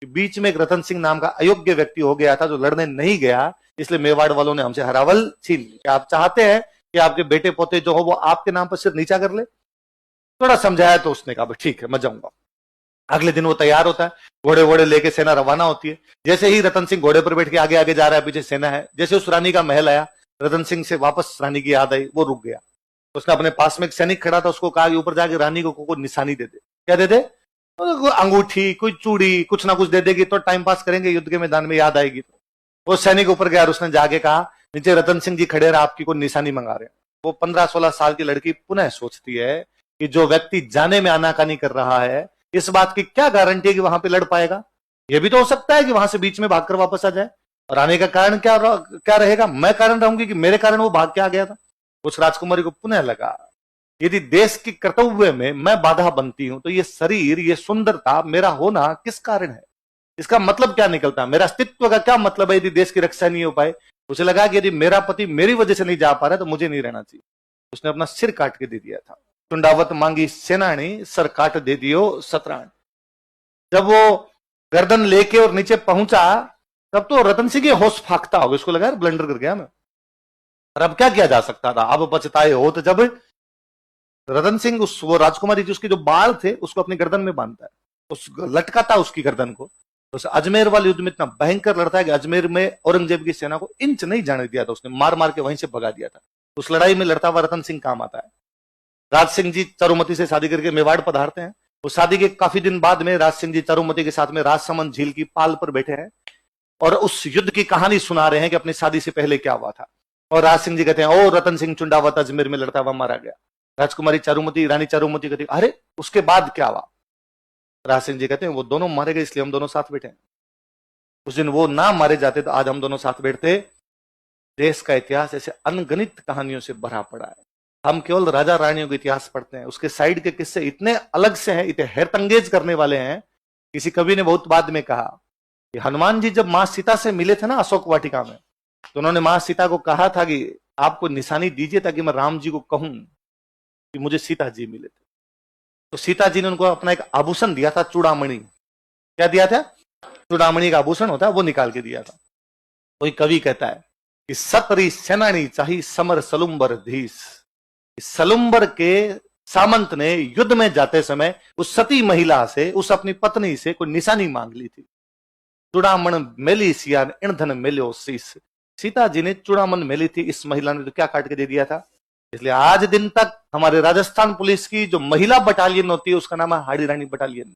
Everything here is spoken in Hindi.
कि बीच में एक रतन सिंह नाम का अयोग्य व्यक्ति हो गया था जो लड़ने नहीं गया, इसलिए मेवाड़ वालों ने हमसे हरावल छीन ली। क्या आप चाहते हैं कि आपके बेटे पोते जो हो वो आपके नाम पर सिर नीचा कर ले? थोड़ा समझाया तो उसने कहा ठीक है मैं जाऊंगा। अगले दिन वो तैयार होता है, घोड़े वोड़े लेके सेना रवाना होती है। जैसे ही रतन सिंह घोड़े पर बैठ के आगे आगे जा रहा है, पीछे सेना है, जैसे उस रानी का महल आया, रतन सिंह से वापस रानी की याद आई, वो रुक गया। उसने अपने पास में एक सैनिक खड़ा था, उसको कहा कि ऊपर जाके रानी को कोई निशानी दे दे। क्या दे दे? अंगूठी, कोई चूड़ी, कुछ ना कुछ दे देगी तो टाइम पास करेंगे, युद्ध के मैदान में याद आएगी। तो वो सैनिक ऊपर गया और उसने जाके कहा नीचे रतन सिंह जी खड़े रहे, आपकी कोई निशानी मंगा रहे हैं। वो 15-16 साल की लड़की पुनः सोचती है कि जो व्यक्ति जाने में आनाकानी कर रहा है, इस बात की क्या गारंटी है कि वहां पे लड़ पाएगा? यह भी तो हो सकता है कि वहां से बीच में भागकर वापस आ जाए। और आने का कारण क्या रहेगा? मैं कारण रहूंगी कि मेरे कारण वो भाग के आ गया था। उस राजकुमारी को पुनः लगा यदि देश के कर्तव्य में मैं बाधा बनती हूं तो ये शरीर, ये सुंदरता, मेरा होना किस कारण है? इसका मतलब क्या निकलता है? मेरा अस्तित्व का क्या मतलब है यदि देश की रक्षा नहीं हो पाए? उसे लगा कि यदि मेरा पति मेरी वजह से नहीं जा पा रहा तो मुझे नहीं रहना चाहिए। उसने अपना सिर काट के दे दिया था। चुंडावत मांगी सेनानी, सर काट दे दियो सतरान। जब वो गर्दन लेके और नीचे पहुंचा तब तो रतन सिंह होश फाकता होगा, उसको लगा ब्लंडर कर गया मैं। और अब क्या किया जा सकता था? अब पछताए हो तो जब रतन सिंह वो राजकुमारी जी उसके जो बाल थे उसको अपनी गर्दन में बांधता है, उस लटकाता उसकी गर्दन को। उस अजमेर वाले युद्ध में इतना भयंकर लड़ता है कि अजमेर में औरंगजेब की सेना को इंच नहीं जाने दिया था, उसने मार मार के वहीं से भगा दिया था। उस लड़ाई में लड़ता हुआ रतन सिंह काम आता है। राज सिंह जी चारुमती से शादी करके मेवाड़ पधारते हैं। उस शादी के काफी दिन बाद में राज सिंह जी चारुमती के साथ में राजसमंद झील की पाल पर बैठे हैं और उस युद्ध की कहानी सुना रहे हैं कि अपनी शादी से पहले क्या हुआ था। और राज सिंह जी कहते हैं, ओ रतन सिंह चुंडावत अजमेर में लड़ता हुआ मारा गया। राजकुमारी चारुमती, रानी चारुमती कहती, अरे उसके बाद क्या हुआ? राज सिंह जी कहते हैं, वो दोनों मारे गए इसलिए हम दोनों साथ बैठे हैं। उस दिन वो ना मारे जाते तो आज हम दोनों साथ बैठते। देश का इतिहास ऐसे अनगणित कहानियों से भरा पड़ा है। हम केवल राजा रानियों का इतिहास पढ़ते हैं, उसके साइड के किस्से इतने अलग से हैं, इतने हैरतंगेज करने वाले हैं। किसी कवि ने बहुत बाद में कहा कि हनुमान जी जब मां सीता से मिले थे ना अशोक वाटिका में, तो उन्होंने मां सीता को कहा था कि आपको निशानी दीजिए ताकि मैं राम जी को कहूं कि मुझे सीता जी मिले थे। तो सीता जी ने उनको अपना एक आभूषण दिया था, चूड़ामणि। क्या दिया था? चूड़ामणि का आभूषण होता है, वो निकाल के दिया था। कोई कवि कहता है कि सतरी सेनानी चाही समर सलुम्बर धीस। सलुम्बर के सामंत ने युद्ध में जाते समय उस सती महिला से, उस अपनी पत्नी से कोई निशानी मांग ली थी। चूड़ामण मेली सिया इंधन मेलो शीस। सीता जी ने चूड़ामण मेली थी, इस महिला ने तो क्या काट के दे दिया था। इसलिए आज दिन तक हमारे राजस्थान पुलिस की जो महिला बटालियन होती है उसका नाम है हाड़ी रानी बटालियन।